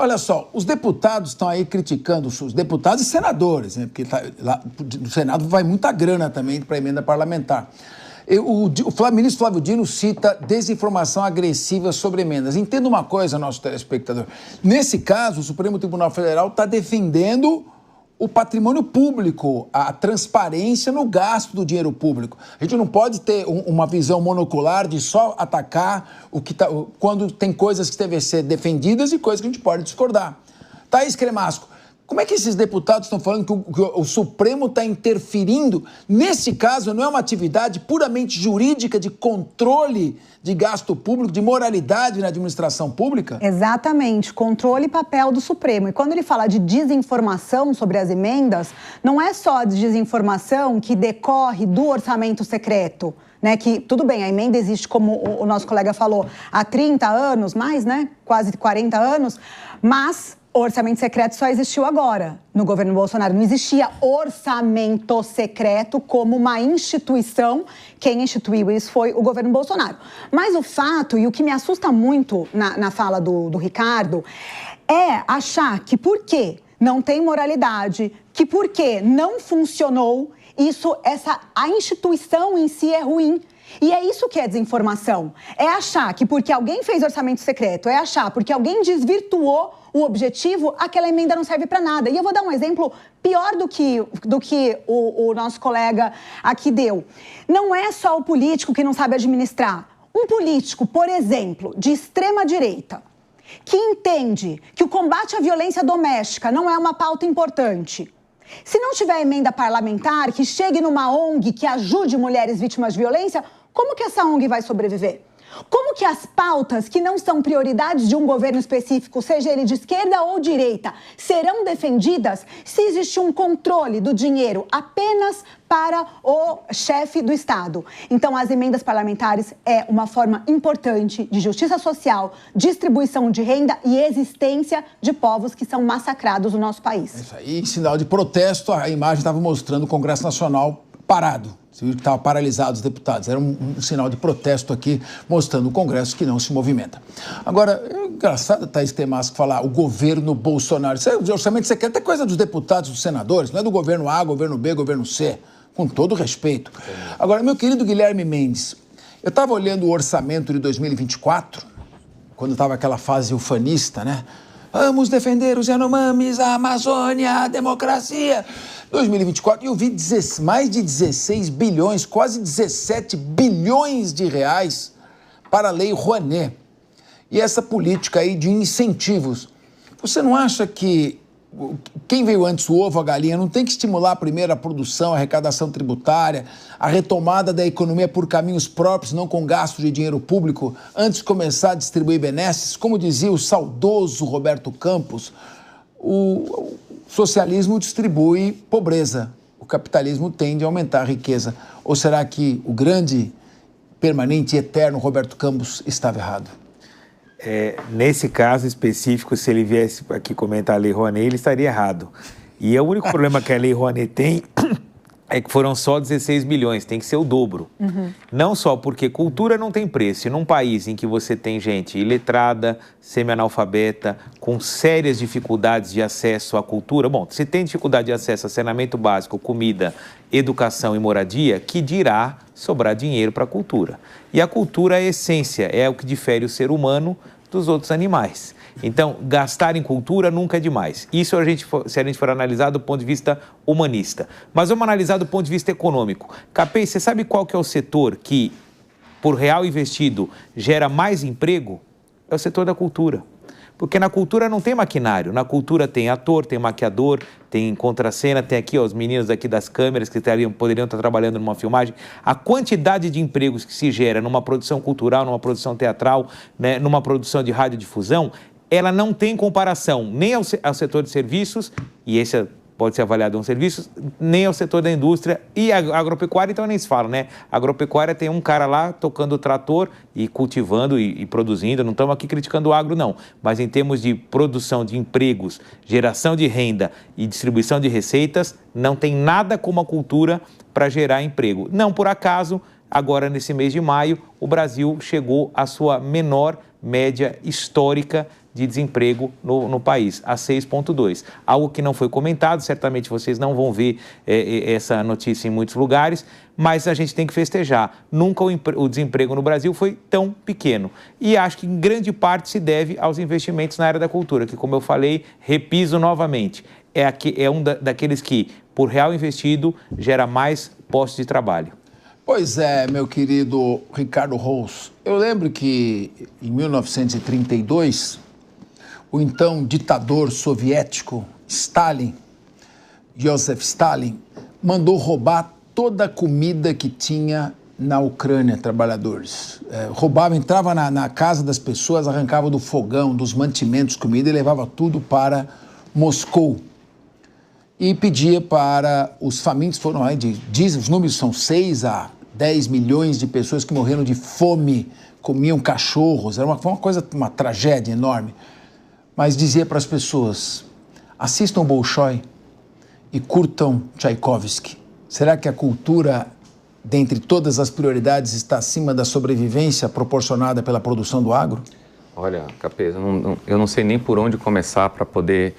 Olha só, os deputados estão aí criticando, os deputados e senadores, né? Porque lá no Senado vai muita grana também para emenda parlamentar. O ministro Flávio Dino cita desinformação agressiva sobre emendas. Entenda uma coisa, nosso telespectador. Nesse caso, o Supremo Tribunal Federal está defendendo o patrimônio público, a transparência no gasto do dinheiro público. A gente não pode ter uma visão monocular de só atacar quando tem coisas que devem ser defendidas e coisas que a gente pode discordar. Thaís Cremasco, como é que esses deputados estão falando que o Supremo está interferindo? Nesse caso, não é uma atividade puramente jurídica de controle de gasto público, de moralidade na administração pública? Exatamente, controle e papel do Supremo. E quando ele fala de desinformação sobre as emendas, não é só a desinformação que decorre do orçamento secreto, né? Que, tudo bem, a emenda existe, como o nosso colega falou, há 30 anos, mais, né? Quase 40 anos, mas o orçamento secreto só existiu agora, no governo Bolsonaro. Não existia orçamento secreto como uma instituição. Quem instituiu isso foi o governo Bolsonaro. Mas o fato, e o que me assusta muito na fala do Ricardo, é achar que porque não tem moralidade, que porque não funcionou, a instituição em si é ruim. E é isso que é desinformação. É achar que porque alguém fez orçamento secreto, é achar porque alguém desvirtuou o objetivo, aquela emenda não serve para nada. E eu vou dar um exemplo pior do que o nosso colega aqui deu. Não é só o político que não sabe administrar. Um político, por exemplo, de extrema direita, que entende que o combate à violência doméstica não é uma pauta importante. Se não tiver emenda parlamentar que chegue numa ONG que ajude mulheres vítimas de violência, como que essa ONG vai sobreviver? Como que as pautas que não são prioridades de um governo específico, seja ele de esquerda ou direita, serão defendidas se existe um controle do dinheiro apenas para o chefe do Estado? Então, as emendas parlamentares é uma forma importante de justiça social, distribuição de renda e existência de povos que são massacrados no nosso país. Isso aí, em sinal de protesto, a imagem estava mostrando o Congresso Nacional parado. Você viu que estava paralisado os deputados. Era um sinal de protesto aqui, mostrando o Congresso que não se movimenta. Agora, é engraçado, Thaís Cremasco, falar o governo Bolsonaro. Isso é o orçamento secreto, é coisa dos deputados, dos senadores, não é do governo A, governo B, governo C. Com todo respeito. Agora, meu querido Guilherme Mendes, eu estava olhando o orçamento de 2024, quando estava aquela fase ufanista, né? Vamos defender os Yanomamis, a Amazônia, a democracia. 2024, e eu vi mais de 16 bilhões, quase 17 bilhões de reais para a Lei Rouanet. E essa política aí de incentivos. Você não acha que quem veio antes, o ovo, a galinha, não tem que estimular primeiro a produção, a arrecadação tributária, a retomada da economia por caminhos próprios, não com gasto de dinheiro público, antes de começar a distribuir benesses? Como dizia o saudoso Roberto Campos, o socialismo distribui pobreza, o capitalismo tende a aumentar a riqueza. Ou será que o grande, permanente e eterno Roberto Campos estava errado? Nesse caso específico, se ele viesse aqui comentar a Lei Rouanet, ele estaria errado. E o único problema que a Lei Rouanet tem é que foram só 16 bilhões, tem que ser o dobro. Não só porque cultura não tem preço. E num país em que você tem gente iletrada, semi-analfabeta, com sérias dificuldades de acesso à cultura, bom, se tem dificuldade de acesso a saneamento básico, comida, educação e moradia, que dirá sobrar dinheiro para a cultura. E a cultura é a essência, é o que difere o ser humano dos outros animais. Então, gastar em cultura nunca é demais. Isso se a gente for analisar do ponto de vista humanista. Mas vamos analisar do ponto de vista econômico. Capê, você sabe qual que é o setor que, por real investido, gera mais emprego? É o setor da cultura. Porque na cultura não tem maquinário, na cultura tem ator, tem maquiador, tem contracena, tem aqui os meninos aqui das câmeras que poderiam estar trabalhando numa filmagem. A quantidade de empregos que se gera numa produção cultural, numa produção teatral, né, numa produção de radiodifusão, ela não tem comparação nem ao setor de serviços, e esse pode ser avaliado um serviço, nem ao setor da indústria e a agropecuária, então nem se fala, né? A agropecuária tem um cara lá tocando o trator e cultivando e produzindo, não estamos aqui criticando o agro, não. Mas em termos de produção de empregos, geração de renda e distribuição de receitas, não tem nada como a cultura para gerar emprego. Não por acaso, agora nesse mês de maio, o Brasil chegou à sua menor média histórica de desemprego no país, a 6,2. Algo que não foi comentado, certamente vocês não vão ver essa notícia em muitos lugares, mas a gente tem que festejar. Nunca o desemprego no Brasil foi tão pequeno. E acho que em grande parte se deve aos investimentos na área da cultura, que, como eu falei, repiso novamente, é um daqueles que, por real investido, gera mais postos de trabalho. Pois é, meu querido Ricardo Rous. Eu lembro que em 1932, o então ditador soviético Stalin, Joseph Stalin, mandou roubar toda a comida que tinha na Ucrânia, trabalhadores. Roubava, entrava na casa das pessoas, arrancava do fogão, dos mantimentos, comida e levava tudo para Moscou. E pedia para os famintos, os números são 6 a 10 milhões de pessoas que morreram de fome, comiam cachorros, era uma tragédia enorme. Mas dizia para as pessoas, assistam Bolshoi e curtam Tchaikovsky. Será que a cultura, dentre todas as prioridades, está acima da sobrevivência proporcionada pela produção do agro? Olha, Capês, eu não sei nem por onde começar para poder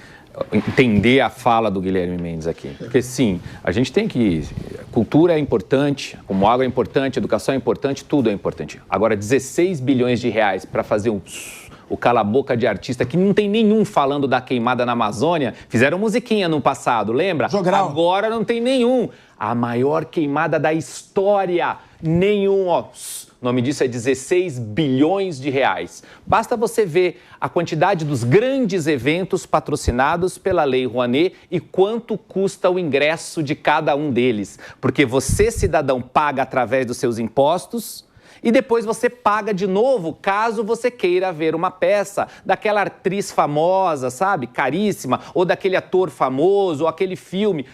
entender a fala do Guilherme Mendes aqui. Porque sim, a gente tem que... Cultura é importante, como água é importante, educação é importante, tudo é importante. Agora, 16 bilhões de reais para fazer o cala-boca de artista, que não tem nenhum falando da queimada na Amazônia. Fizeram musiquinha no passado, lembra? Jogral. Agora não tem nenhum. A maior queimada da história. Nenhum, ó. O nome disso é 16 bilhões de reais. Basta você ver a quantidade dos grandes eventos patrocinados pela Lei Rouanet e quanto custa o ingresso de cada um deles. Porque você, cidadão, paga através dos seus impostos e depois você paga de novo caso você queira ver uma peça daquela atriz famosa, sabe, caríssima, ou daquele ator famoso, ou aquele filme.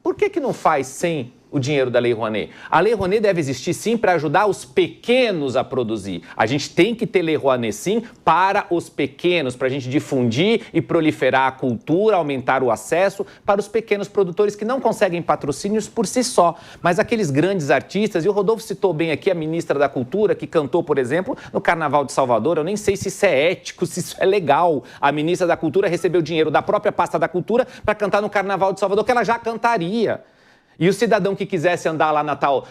Por que não faz sem o dinheiro da Lei Rouanet? A Lei Rouanet deve existir, sim, para ajudar os pequenos a produzir. A gente tem que ter Lei Rouanet, sim, para os pequenos, para a gente difundir e proliferar a cultura, aumentar o acesso para os pequenos produtores que não conseguem patrocínios por si só. Mas aqueles grandes artistas, e o Rodolfo citou bem aqui a ministra da Cultura, que cantou, por exemplo, no Carnaval de Salvador. Eu nem sei se isso é ético, se isso é legal. A ministra da Cultura recebeu dinheiro da própria pasta da Cultura para cantar no Carnaval de Salvador, que ela já cantaria. E o cidadão que quisesse andar lá na tal,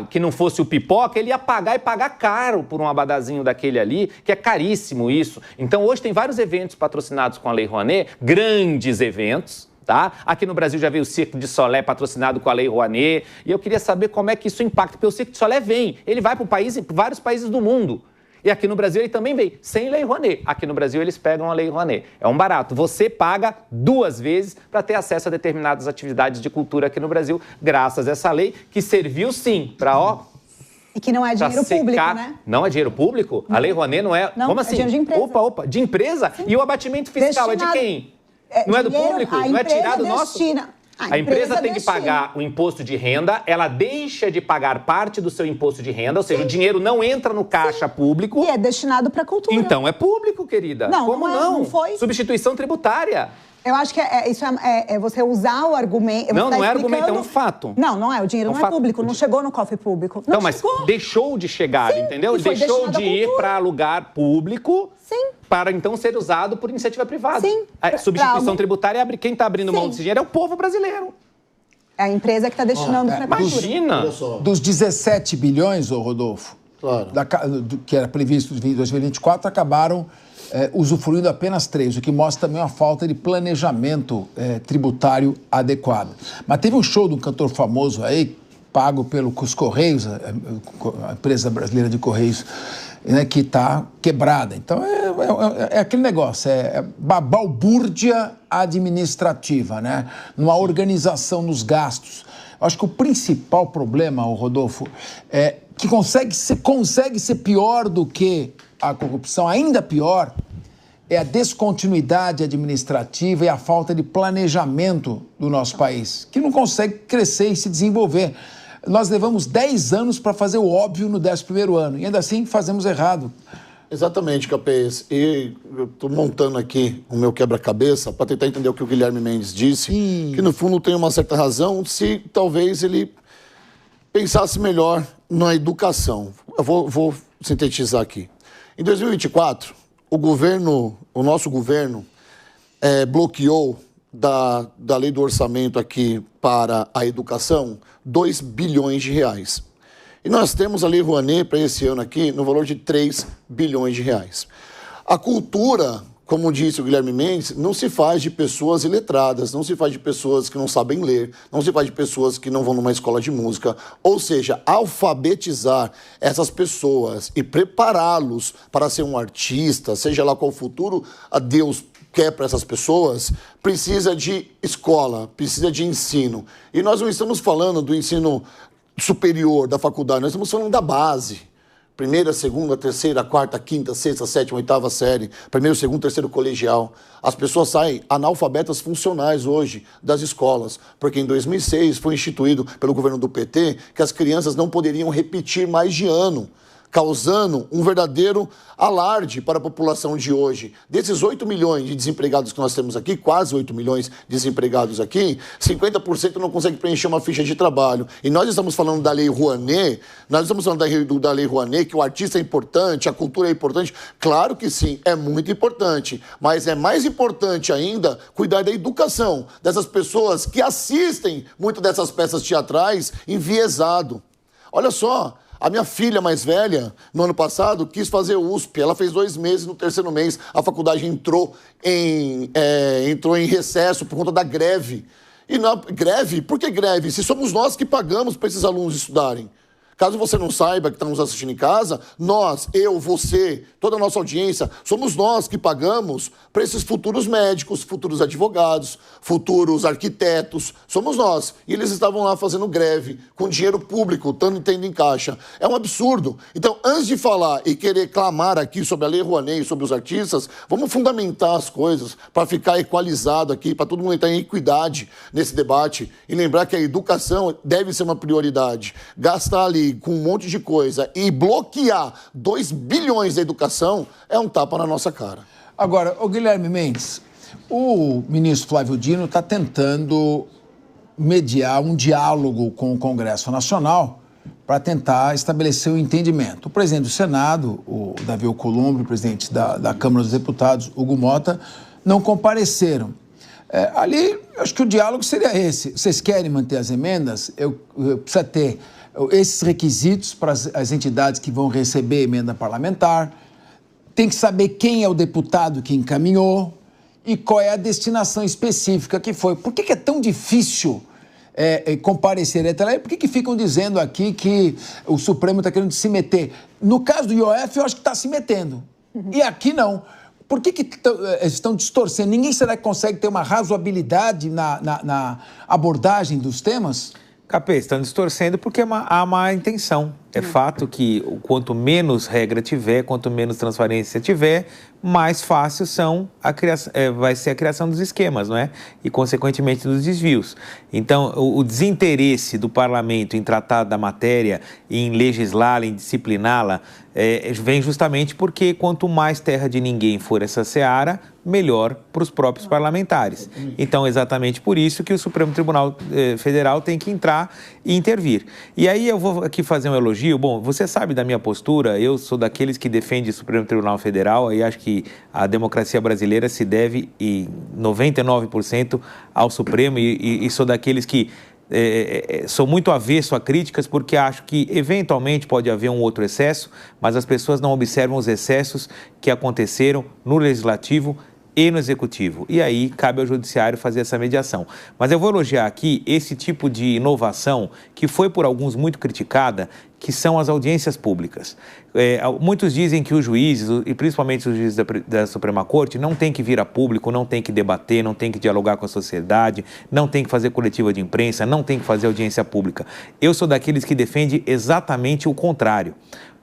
que não fosse o Pipoca, ele ia pagar e pagar caro por um abadazinho daquele ali, que é caríssimo isso. Então hoje tem vários eventos patrocinados com a Lei Rouanet, grandes eventos, tá? Aqui no Brasil já veio o Cirque du Soleil patrocinado com a Lei Rouanet, e eu queria saber como é que isso impacta, porque o Cirque du Soleil ele vai para vários países do mundo. E aqui no Brasil ele também vem, sem Lei Rouanet. Aqui no Brasil eles pegam a Lei Rouanet. É um barato. Você paga 2 vezes para ter acesso a determinadas atividades de cultura aqui no Brasil, graças a essa lei, que serviu sim para, E que não é dinheiro público, né? Não é dinheiro público? Não. A Lei Rouanet não é... Não, como assim? É dinheiro de empresa. Opa, de empresa? Sim. E o abatimento fiscal destinado. É de quem? Não é do público? Não é tirado nosso? A empresa tem que pagar o imposto de renda, ela deixa de pagar parte do seu imposto de renda, ou seja, o dinheiro não entra no caixa público. E é destinado para a cultura. Então é público, querida. Não, como não foi. Substituição tributária. Eu acho que isso é você usar o argumento... Não é argumento, é um fato. Não é. O dinheiro não é público, não chegou no cofre público. Não, mas deixou de chegar, entendeu? Deixou de ir para lugar público. Sim. Para então ser usado por iniciativa privada. Sim. A substituição tributária, quem está abrindo mão desse dinheiro é o povo brasileiro. É a empresa que está destinando para a cultura. Imagina! Dos 17 bilhões, Rodolfo, claro, que era previsto em 2024, acabaram usufruindo apenas 3, o que mostra também uma falta de planejamento tributário adequado. Mas teve um show de um cantor famoso aí, pago pelos Correios, a empresa brasileira de Correios, né, que está quebrada. Então, é aquele negócio, balbúrdia administrativa, né? Numa organização nos gastos. Eu acho que o principal problema, Rodolfo, é que consegue ser pior do que a corrupção, ainda pior, é a descontinuidade administrativa e a falta de planejamento do nosso país, que não consegue crescer e se desenvolver. Nós levamos 10 anos para fazer o óbvio no 11º ano, e ainda assim fazemos errado. Exatamente, Capês. E eu estou montando aqui o meu quebra-cabeça para tentar entender o que o Guilherme Mendes disse, que no fundo tem uma certa razão, se talvez ele pensasse melhor na educação. Eu vou sintetizar aqui. Em 2024, o nosso governo bloqueou da lei do orçamento aqui para a educação 2 bilhões de reais. E nós temos a Lei Rouanet para esse ano aqui no valor de 3 bilhões de reais. A cultura, como disse o Guilherme Mendes, não se faz de pessoas iletradas, não se faz de pessoas que não sabem ler, não se faz de pessoas que não vão numa escola de música. Ou seja, alfabetizar essas pessoas e prepará-los para ser um artista, seja lá qual futuro a Deus quer para essas pessoas, precisa de escola, precisa de ensino. E nós não estamos falando do ensino superior da faculdade, nós estamos falando da base. Primeira, segunda, terceira, quarta, quinta, sexta, sétima, oitava série, primeiro, segundo, terceiro colegial. As pessoas saem analfabetas funcionais hoje das escolas, porque em 2006 foi instituído pelo governo do PT que as crianças não poderiam repetir mais de ano, causando um verdadeiro alarde para a população de hoje. Desses 8 milhões de desempregados que nós temos aqui, quase 8 milhões de desempregados aqui, 50% não consegue preencher uma ficha de trabalho. E nós estamos falando da Lei Rouanet, da Lei Rouanet, que o artista é importante, a cultura é importante. Claro que sim, é muito importante, mas é mais importante ainda cuidar da educação dessas pessoas que assistem muito dessas peças teatrais enviesado. Olha só, a minha filha mais velha, no ano passado, quis fazer USP. Ela fez 2 meses, no terceiro mês a faculdade entrou em recesso por conta da greve. E na greve, por que greve? Se somos nós que pagamos para esses alunos estudarem. Caso você não saiba, que está nos assistindo em casa, nós, eu, você, toda a nossa audiência, somos nós que pagamos para esses futuros médicos, futuros advogados, futuros arquitetos, somos nós. E eles estavam lá fazendo greve, com dinheiro público, tendo em caixa. É um absurdo. Então, antes de falar e querer clamar aqui sobre a Lei Rouanet e sobre os artistas, vamos fundamentar as coisas para ficar equalizado aqui, para todo mundo entrar em equidade nesse debate e lembrar que a educação deve ser uma prioridade. Gastar ali com um monte de coisa e bloquear 2 bilhões da educação é um tapa na nossa cara. Agora, o Guilherme Mendes, o ministro Flávio Dino está tentando mediar um diálogo com o Congresso Nacional para tentar estabelecer um entendimento. O presidente do Senado, o Davi Alcolumbre, o presidente da Câmara dos Deputados, Hugo Mota, não compareceram. Ali, acho que o diálogo seria esse. Vocês querem manter as emendas? Precisa ter esses requisitos para as entidades que vão receber emenda parlamentar, tem que saber quem é o deputado que encaminhou e qual é a destinação específica que foi. Por que é tão difícil comparecer até lá? Por que ficam dizendo aqui que o Supremo está querendo se meter? No caso do IOF, eu acho que está se metendo. E aqui não. Por que estão distorcendo? Ninguém será que consegue ter uma razoabilidade na abordagem dos temas? Capê, estão distorcendo porque há má intenção. É fato que quanto menos regra tiver, quanto menos transparência tiver, mais fácil vai ser a criação dos esquemas, não é? E, consequentemente, dos desvios. Então, o desinteresse do parlamento em tratar da matéria, em legislá-la, em discipliná-la, vem justamente porque quanto mais terra de ninguém for essa seara, melhor para os próprios parlamentares. Então, exatamente por isso que o Supremo Tribunal Federal tem que entrar e intervir. E aí eu vou aqui fazer um elogio. Bom, você sabe da minha postura, eu sou daqueles que defende o Supremo Tribunal Federal e acho que a democracia brasileira se deve, em 99%, ao Supremo e sou daqueles que sou muito avesso a críticas porque acho que eventualmente pode haver um outro excesso, mas as pessoas não observam os excessos que aconteceram no Legislativo e no Executivo. E aí cabe ao Judiciário fazer essa mediação. Mas eu vou elogiar aqui esse tipo de inovação que foi por alguns muito criticada, que são as audiências públicas. Muitos dizem que os juízes, e principalmente os juízes da Suprema Corte, não tem que vir a público, não tem que debater, não tem que dialogar com a sociedade, não tem que fazer coletiva de imprensa, não tem que fazer audiência pública. Eu sou daqueles que defende exatamente o contrário.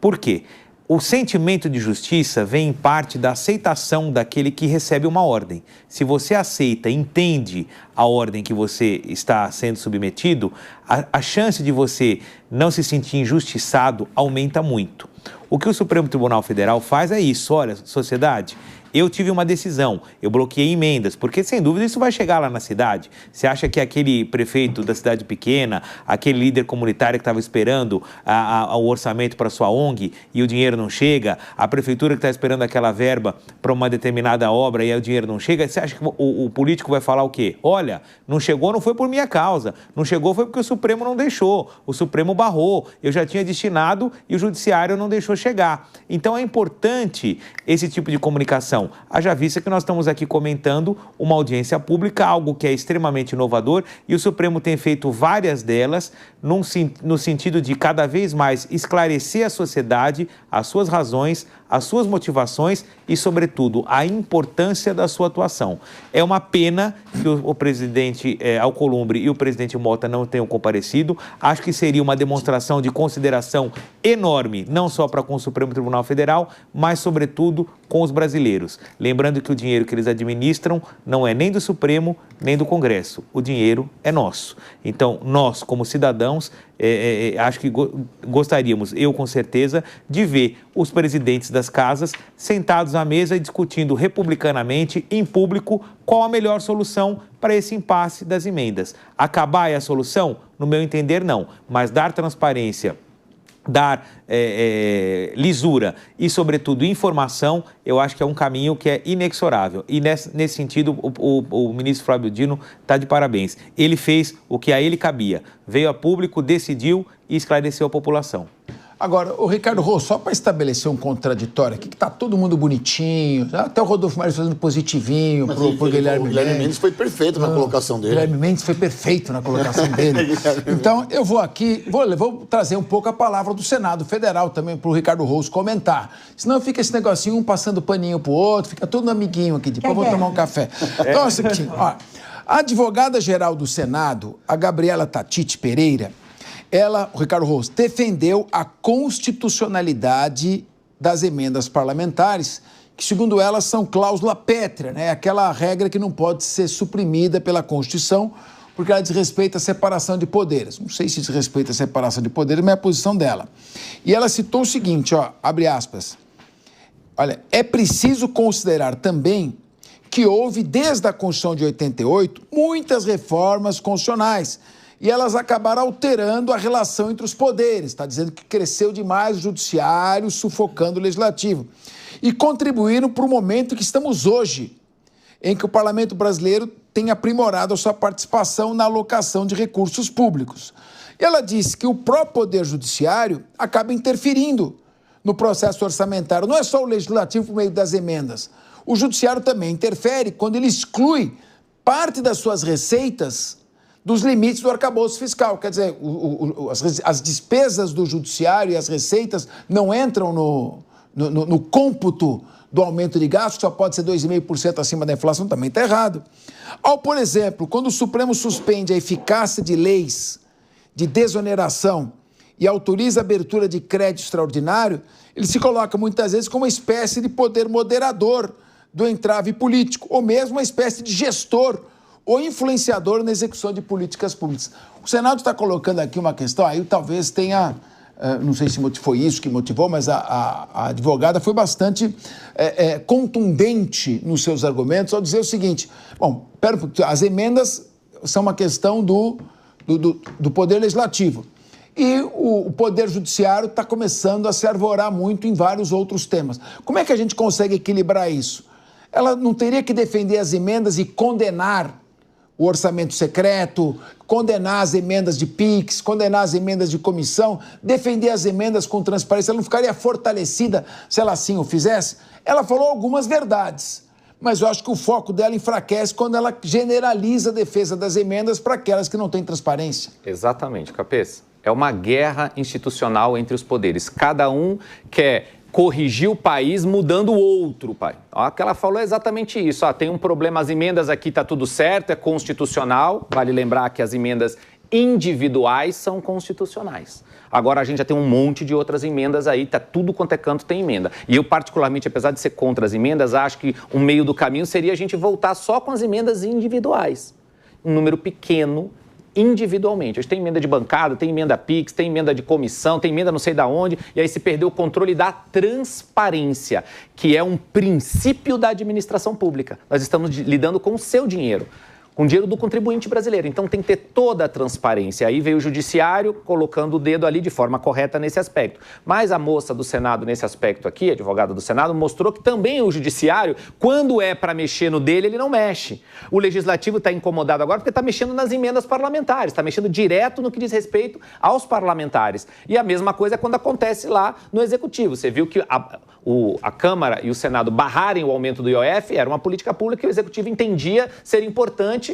Por quê? O sentimento de justiça vem em parte da aceitação daquele que recebe uma ordem. Se você aceita, entende a ordem que você está sendo submetido, a chance de você não se sentir injustiçado aumenta muito. O que o Supremo Tribunal Federal faz é isso: olha, sociedade, eu tive uma decisão, eu bloqueei emendas, porque sem dúvida isso vai chegar lá na cidade. Você acha que aquele prefeito da cidade pequena, aquele líder comunitário que estava esperando o orçamento para sua ONG e o dinheiro não chega, a prefeitura que está esperando aquela verba para uma determinada obra e aí o dinheiro não chega, você acha que o político vai falar o quê? Olha, não chegou, não foi por minha causa, não chegou foi porque o Supremo não deixou, o Supremo barrou, eu já tinha destinado e o Judiciário não deixou chegar. Então é importante esse tipo de comunicação. Haja vista que nós estamos aqui comentando uma audiência pública, algo que é extremamente inovador, e o Supremo tem feito várias delas no sentido de cada vez mais esclarecer a sociedade, as suas razões, as suas motivações e, sobretudo, a importância da sua atuação. É uma pena que o presidente Alcolumbre e o presidente Mota não tenham comparecido. Acho que seria uma demonstração de consideração enorme, não só para com o Supremo Tribunal Federal, mas, sobretudo, com os brasileiros. Lembrando que o dinheiro que eles administram não é nem do Supremo, nem do Congresso. O dinheiro é nosso. Então, nós, como cidadãos, acho que gostaríamos, eu com certeza, de ver os presidentes das casas sentados à mesa e discutindo republicanamente, em público, qual a melhor solução para esse impasse das emendas. Acabar é a solução? No meu entender, não. Mas dar transparência, dar lisura e, sobretudo, informação, eu acho que é um caminho que é inexorável. E, nesse sentido, o ministro Flávio Dino está de parabéns. Ele fez o que a ele cabia. Veio a público, decidiu e esclareceu a população. Agora, o Ricardo Rosso, só para estabelecer um contraditório aqui, que está todo mundo bonitinho, até o Rodolfo Mares fazendo positivinho para o Guilherme Mendes. O Guilherme Mendes foi perfeito na colocação dele. O Guilherme Mendes foi perfeito na colocação dele. Então, eu vou aqui, vou trazer um pouco a palavra do Senado Federal também para o Ricardo Rosso comentar. Senão fica esse negocinho, um passando paninho para o outro, fica todo amiguinho aqui, depois eu vou tomar um café. Então, é o seguinte, ó, a advogada-geral do Senado, a Gabriela Tatite Pereira, o Ricardo Rosso, defendeu a constitucionalidade das emendas parlamentares, que, segundo ela, são cláusula pétrea, né? Aquela regra que não pode ser suprimida pela Constituição, porque ela diz respeito à separação de poderes. Não sei se diz respeito à separação de poderes, mas é a posição dela. E ela citou o seguinte, ó, abre aspas, olha, é preciso considerar também que houve, desde a Constituição de 88, muitas reformas constitucionais, e elas acabaram alterando a relação entre os poderes. Está dizendo que cresceu demais o judiciário, sufocando o legislativo. E contribuíram para o momento que estamos hoje, em que o parlamento brasileiro tem aprimorado a sua participação na alocação de recursos públicos. E ela disse que o próprio poder judiciário acaba interferindo no processo orçamentário. Não é só o legislativo por meio das emendas. O judiciário também interfere quando ele exclui parte das suas receitas dos limites do arcabouço fiscal. Quer dizer, as despesas do judiciário e as receitas não entram no cômputo do aumento de gastos, que só pode ser 2,5% acima da inflação, também está errado. Por exemplo, quando o Supremo suspende a eficácia de leis de desoneração e autoriza a abertura de crédito extraordinário, ele se coloca muitas vezes como uma espécie de poder moderador do entrave político, ou mesmo uma espécie de gestor ou influenciador na execução de políticas públicas. O Senado está colocando aqui uma questão, aí talvez tenha, não sei se foi isso que motivou, mas a advogada foi bastante contundente nos seus argumentos ao dizer o seguinte, bom, as emendas são uma questão do Poder Legislativo. E o Poder Judiciário está começando a se arvorar muito em vários outros temas. Como é que a gente consegue equilibrar isso? Ela não teria que defender as emendas e condenar o orçamento secreto, condenar as emendas de PIX, condenar as emendas de comissão, defender as emendas com transparência. Ela não ficaria fortalecida se ela assim o fizesse? Ela falou algumas verdades, mas eu acho que o foco dela enfraquece quando ela generaliza a defesa das emendas para aquelas que não têm transparência. Exatamente, Capês. É uma guerra institucional entre os poderes. Cada um quer corrigir o país mudando o outro, pai. O que ela falou é exatamente isso. Tem um problema, as emendas aqui está tudo certo, é constitucional. Vale lembrar que as emendas individuais são constitucionais. Agora a gente já tem um monte de outras emendas aí, tá tudo quanto é canto tem emenda. E eu, particularmente, apesar de ser contra as emendas, acho que o meio do caminho seria a gente voltar só com as emendas individuais. Um número pequeno individualmente. Hoje tem emenda de bancada, tem emenda PIX, tem emenda de comissão, tem emenda não sei da onde, e aí se perdeu o controle da transparência, que é um princípio da administração pública. Nós estamos lidando com o seu dinheiro, com o dinheiro do contribuinte brasileiro. Então tem que ter toda a transparência. Aí veio o judiciário colocando o dedo ali de forma correta nesse aspecto. Mas a moça do Senado, nesse aspecto aqui, a advogada do Senado, mostrou que também o judiciário, quando é para mexer no dele, ele não mexe. O legislativo está incomodado agora porque está mexendo nas emendas parlamentares, está mexendo direto no que diz respeito aos parlamentares. E a mesma coisa é quando acontece lá no executivo. Você viu que a Câmara e o Senado barrarem o aumento do IOF, era uma política pública que o executivo entendia ser importante,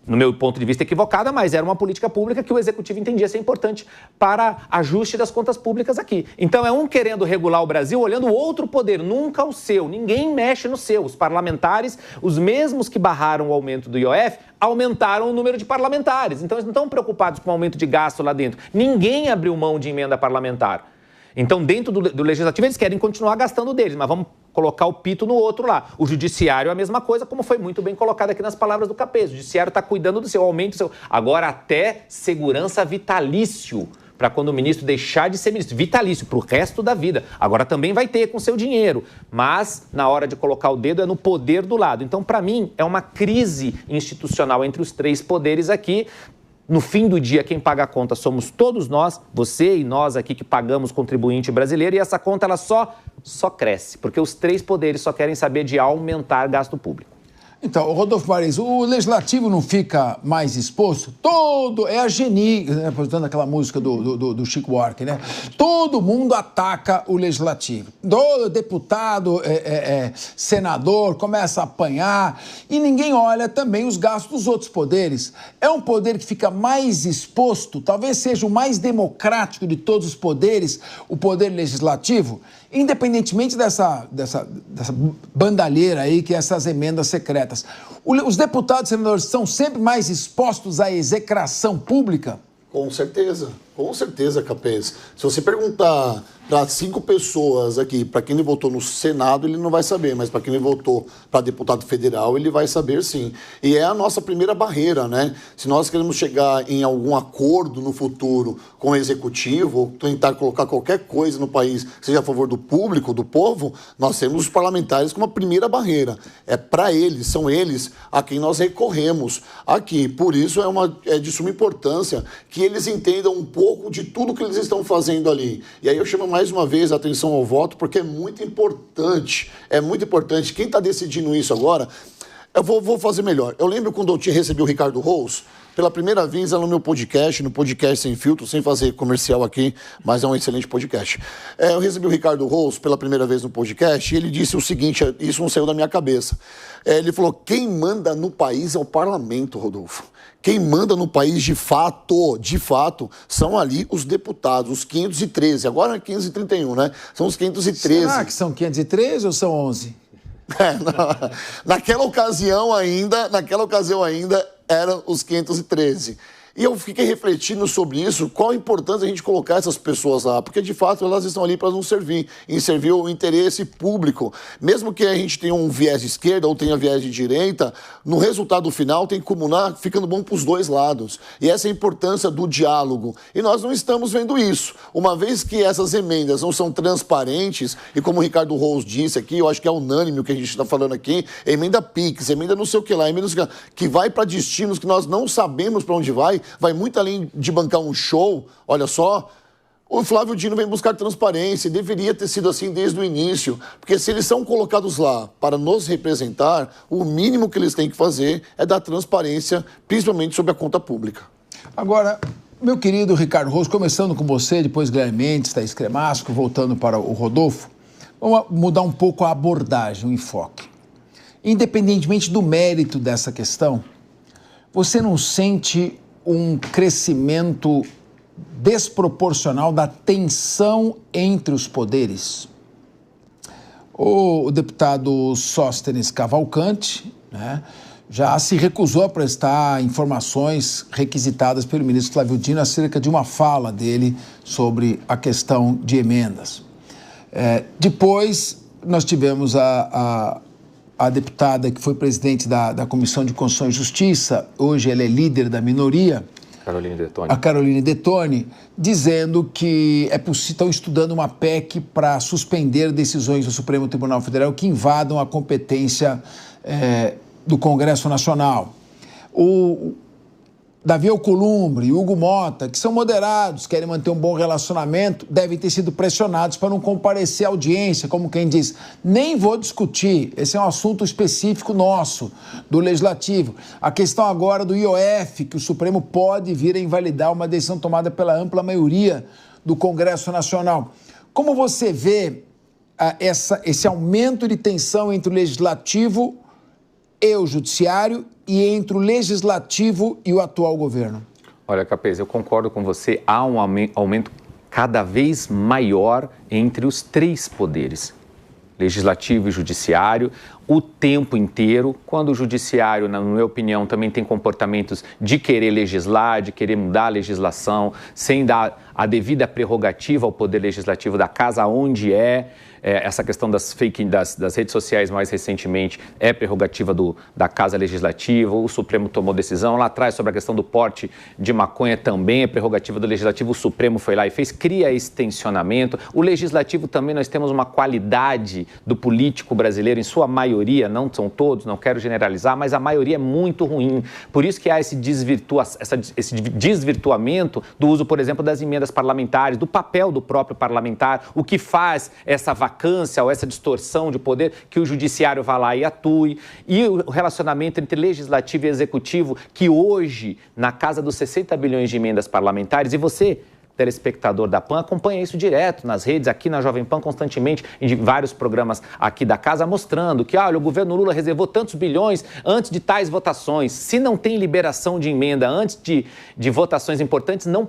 no meu ponto de vista equivocada, mas era uma política pública que o executivo entendia ser importante para ajuste das contas públicas aqui. Então é um querendo regular o Brasil olhando o outro poder, nunca o seu. Ninguém mexe no seu. Os parlamentares, os mesmos que barraram o aumento do IOF, aumentaram o número de parlamentares. Então eles não estão preocupados com o aumento de gasto lá dentro. Ninguém abriu mão de emenda parlamentar. Então, dentro do legislativo, eles querem continuar gastando deles, mas vamos colocar o pito no outro lá. O judiciário é a mesma coisa, como foi muito bem colocado aqui nas palavras do Capês. O judiciário está cuidando do seu aumento, agora até segurança vitalício, para quando o ministro deixar de ser ministro, vitalício, para o resto da vida. Agora também vai ter com seu dinheiro, mas na hora de colocar o dedo é no poder do lado. Então, para mim, é uma crise institucional entre os três poderes aqui. No fim do dia, quem paga a conta somos todos nós, você e nós aqui que pagamos contribuinte brasileiro, e essa conta ela só cresce, porque os três poderes só querem saber de aumentar gasto público. Então, Rodolfo Marins, o legislativo não fica mais exposto? É a Geni, né, aposentando aquela música do Chico Buarque, né? Todo mundo ataca o legislativo. Todo deputado, senador, começa a apanhar e ninguém olha também os gastos dos outros poderes. É um poder que fica mais exposto, talvez seja o mais democrático de todos os poderes, o poder legislativo, independentemente dessa bandalheira aí, que é essas emendas secretas. Os deputados e senadores são sempre mais expostos à execração pública? Com certeza, Capês. Se você perguntar para 5 pessoas aqui, para quem ele votou no Senado, ele não vai saber, mas para quem ele votou para deputado federal, ele vai saber sim. E é a nossa primeira barreira, né? Se nós queremos chegar em algum acordo no futuro com o executivo, ou tentar colocar qualquer coisa no país que seja a favor do público, do povo, nós temos os parlamentares como a primeira barreira. É para eles, são eles a quem nós recorremos aqui. Por isso é de suma importância que eles entendam um pouco de tudo que eles estão fazendo ali. E aí eu chamo mais uma vez a atenção ao voto, porque é muito importante. Quem está decidindo isso agora, eu vou fazer melhor. Eu lembro quando eu recebi o Ricardo Rous, pela primeira vez no meu podcast, no podcast Sem Filtro, sem fazer comercial aqui, mas é um excelente podcast. Eu recebi o Ricardo Rous pela primeira vez no podcast e ele disse o seguinte, isso não saiu da minha cabeça. Ele falou, quem manda no país é o parlamento, Rodolfo. Quem manda no país de fato, são ali os deputados, os 513. Agora é 531, né? São os 513. Será que são 513 ou são 11? Naquela ocasião ainda eram os 513. E eu fiquei refletindo sobre isso, qual a importância a gente colocar essas pessoas lá, porque de fato elas estão ali para nos servir, em servir o interesse público. Mesmo que a gente tenha um viés de esquerda ou tenha viés de direita, no resultado final tem que comunar ficando bom para os dois lados. E essa é a importância do diálogo. E nós não estamos vendo isso. Uma vez que essas emendas não são transparentes, e como o Ricardo Rous disse aqui, eu acho que é unânime o que a gente está falando aqui, emenda PIX, emenda não sei o que lá, emenda não sei o que lá, que vai para destinos que nós não sabemos para onde vai muito além de bancar um show. Olha só, o Flávio Dino vem buscar transparência, deveria ter sido assim desde o início, porque se eles são colocados lá para nos representar, o mínimo que eles têm que fazer é dar transparência, principalmente sobre a conta pública. Agora, meu querido Ricardo Rous, começando com você, depois Guilherme Mendes, Thaís Cremasco, voltando para o Rodolfo, vamos mudar um pouco a abordagem, o enfoque. Independentemente do mérito dessa questão, você não sente um crescimento desproporcional da tensão entre os poderes? O deputado Sóstenes Cavalcante, né, já se recusou a prestar informações requisitadas pelo ministro Flávio Dino acerca de uma fala dele sobre a questão de emendas. Depois, nós tivemos a a deputada que foi presidente da Comissão de Constituição e Justiça, hoje ela é líder da minoria, a Caroline Detoni, dizendo que é possível, estão estudando uma PEC para suspender decisões do Supremo Tribunal Federal que invadam a competência do Congresso Nacional. O Davi Alcolumbre e Hugo Mota, que são moderados, querem manter um bom relacionamento, devem ter sido pressionados para não comparecer à audiência, como quem diz, nem vou discutir, esse é um assunto específico nosso, do Legislativo. A questão agora do IOF, que o Supremo pode vir a invalidar uma decisão tomada pela ampla maioria do Congresso Nacional. Como você vê esse aumento de tensão entre o Legislativo e o Judiciário e entre o Legislativo e o atual governo? Olha, Capês, eu concordo com você, há um aumento cada vez maior entre os três poderes, Legislativo e Judiciário, o tempo inteiro, quando o Judiciário, na minha opinião, também tem comportamentos de querer legislar, de querer mudar a legislação, sem dar a devida prerrogativa ao Poder Legislativo da casa onde essa questão das redes sociais mais recentemente é prerrogativa da Casa Legislativa, o Supremo tomou decisão lá atrás sobre a questão do porte de maconha também é prerrogativa do Legislativo, o Supremo foi lá e fez, cria esse tensionamento. O Legislativo também, nós temos uma qualidade do político brasileiro, em sua maioria, não são todos, não quero generalizar, mas a maioria é muito ruim. Por isso que há esse desvirtuamento do uso, por exemplo, das emendas parlamentares, do papel do próprio parlamentar, o que faz essa vacância ou essa distorção de poder, que o Judiciário vá lá e atue, e o relacionamento entre Legislativo e Executivo, que hoje, na casa dos 60 bilhões de emendas parlamentares, e você, telespectador da PAN, acompanha isso direto nas redes, aqui na Jovem Pan, constantemente, em vários programas aqui da casa, mostrando que, olha, o governo Lula reservou tantos bilhões antes de tais votações. Se não tem liberação de emenda antes de votações importantes, não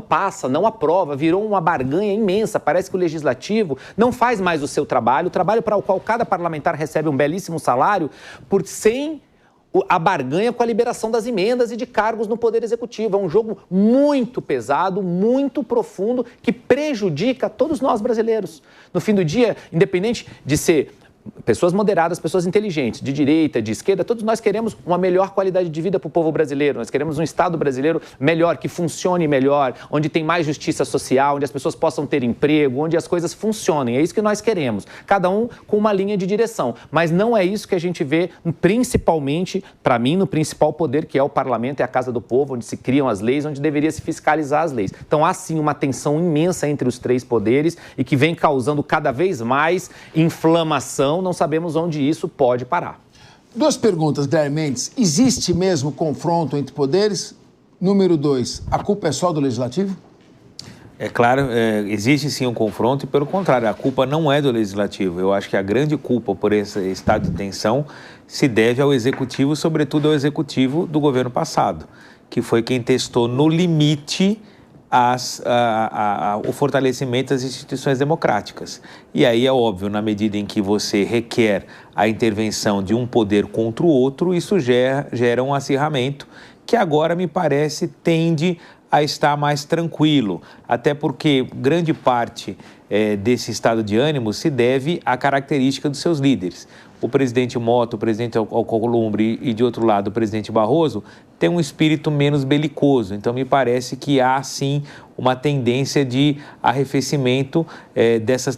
passa, não aprova, virou uma barganha imensa. Parece que o Legislativo não faz mais o seu trabalho, o trabalho para o qual cada parlamentar recebe um belíssimo salário, sem a barganha com a liberação das emendas e de cargos no Poder Executivo. É um jogo muito pesado, muito profundo, que prejudica todos nós brasileiros. No fim do dia, independente de ser pessoas moderadas, pessoas inteligentes, de direita, de esquerda, todos nós queremos uma melhor qualidade de vida para o povo brasileiro. Nós queremos um Estado brasileiro melhor, que funcione melhor, onde tem mais justiça social, onde as pessoas possam ter emprego, onde as coisas funcionem. É isso que nós queremos, cada um com uma linha de direção. Mas não é isso que a gente vê, principalmente, para mim, no principal poder, que é o Parlamento, é a Casa do Povo, onde se criam as leis, onde deveria se fiscalizar as leis. Então, há sim uma tensão imensa entre os três poderes e que vem causando cada vez mais inflamação. Não sabemos onde isso pode parar. Duas perguntas, Guilherme Mendes. Existe mesmo confronto entre poderes? Número 2, a culpa é só do Legislativo? É claro, existe sim um confronto e, pelo contrário, a culpa não é do Legislativo. Eu acho que a grande culpa por esse estado de tensão se deve ao Executivo, sobretudo ao Executivo do governo passado, que foi quem testou no limite o fortalecimento das instituições democráticas. E aí é óbvio, na medida em que você requer a intervenção de um poder contra o outro, isso gera um acirramento que agora, me parece, tende a estar mais tranquilo, até porque grande parte desse estado de ânimo se deve à característica dos seus líderes. O presidente Mota, o presidente Alcolumbre e, de outro lado, o presidente Barroso, tem um espírito menos belicoso. Então, me parece que há, sim, uma tendência de arrefecimento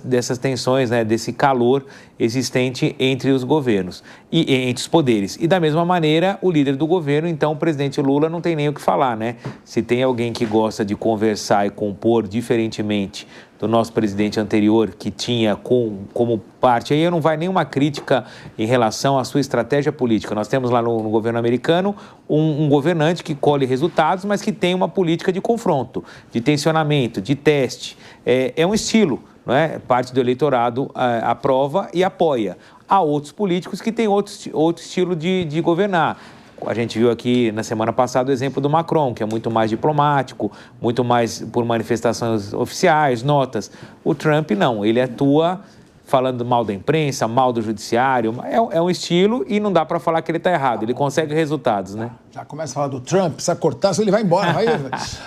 dessas tensões, né, desse calor existente entre os governos e entre os poderes. E, da mesma maneira, o líder do governo, então, o presidente Lula, não tem nem o que falar, né? Se tem alguém que gosta de conversar e compor diferentemente do nosso presidente anterior, que tinha como parte, aí não vai nenhuma crítica em relação à sua estratégia política. Nós temos lá no governo americano um governante que colhe resultados, mas que tem uma política de confronto, de tensionamento, de teste. É um estilo, não é? Parte do eleitorado aprova e apoia. Há outros políticos que têm outro estilo de governar. A gente viu aqui na semana passada o exemplo do Macron, que é muito mais diplomático, muito mais por manifestações oficiais, notas. O Trump não, ele atua falando mal da imprensa, mal do judiciário. É um estilo e não dá para falar que ele está errado, ele consegue resultados, né? Já começa a falar do Trump, precisa cortar, senão ele vai embora.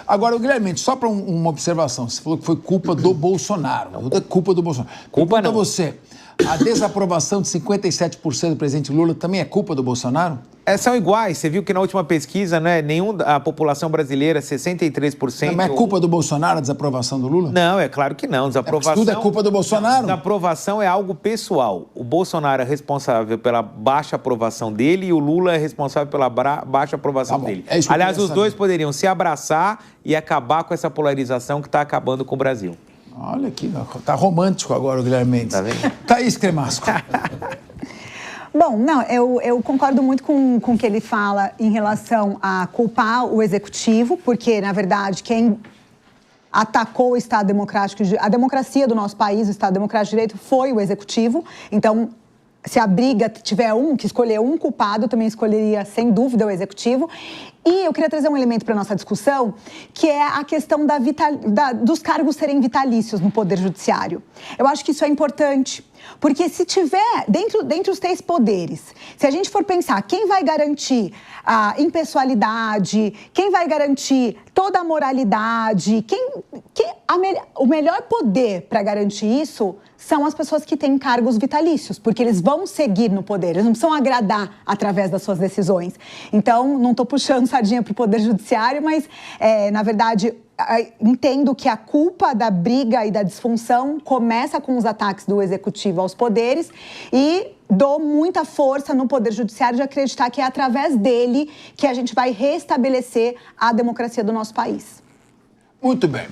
Agora, Guilherme, só para uma observação, você falou que foi culpa do Bolsonaro, culpa do Bolsonaro. Culpa não. Você, a desaprovação de 57% do presidente Lula também é culpa do Bolsonaro? São iguais. Você viu que na última pesquisa, né, a população brasileira, 63%... Não é culpa do Bolsonaro a desaprovação do Lula? Não, é claro que não. Desaprovação... Tudo é culpa do Bolsonaro? Desaprovação é algo pessoal. O Bolsonaro é responsável pela baixa aprovação dele e o Lula é responsável pela baixa aprovação dele. Aliás, os dois poderiam se abraçar e acabar com essa polarização que está acabando com o Brasil. Olha aqui, tá romântico agora o Guilherme Mendes. Tá vendo? Thaís Cremasco. Bom, não, eu concordo muito com o que ele fala em relação a culpar o executivo, porque, na verdade, quem atacou o Estado Democrático, a democracia do nosso país, o Estado Democrático de Direito, foi o executivo. Então, se a briga tiver que escolher um culpado, eu também escolheria, sem dúvida, o executivo. E eu queria trazer um elemento para a nossa discussão, que é a questão dos cargos serem vitalícios no Poder Judiciário. Eu acho que isso é importante, porque se tiver, dentre os 3 poderes, se a gente for pensar quem vai garantir a impessoalidade, quem vai garantir toda a moralidade, o melhor poder para garantir isso são as pessoas que têm cargos vitalícios, porque eles vão seguir no poder, eles não precisam agradar através das suas decisões. Então, não estou puxando sardinha para o Poder Judiciário, mas, na verdade, entendo que a culpa da briga e da disfunção começa com os ataques do Executivo aos poderes e dou muita força no Poder Judiciário de acreditar que é através dele que a gente vai restabelecer a democracia do nosso país. Muito bem.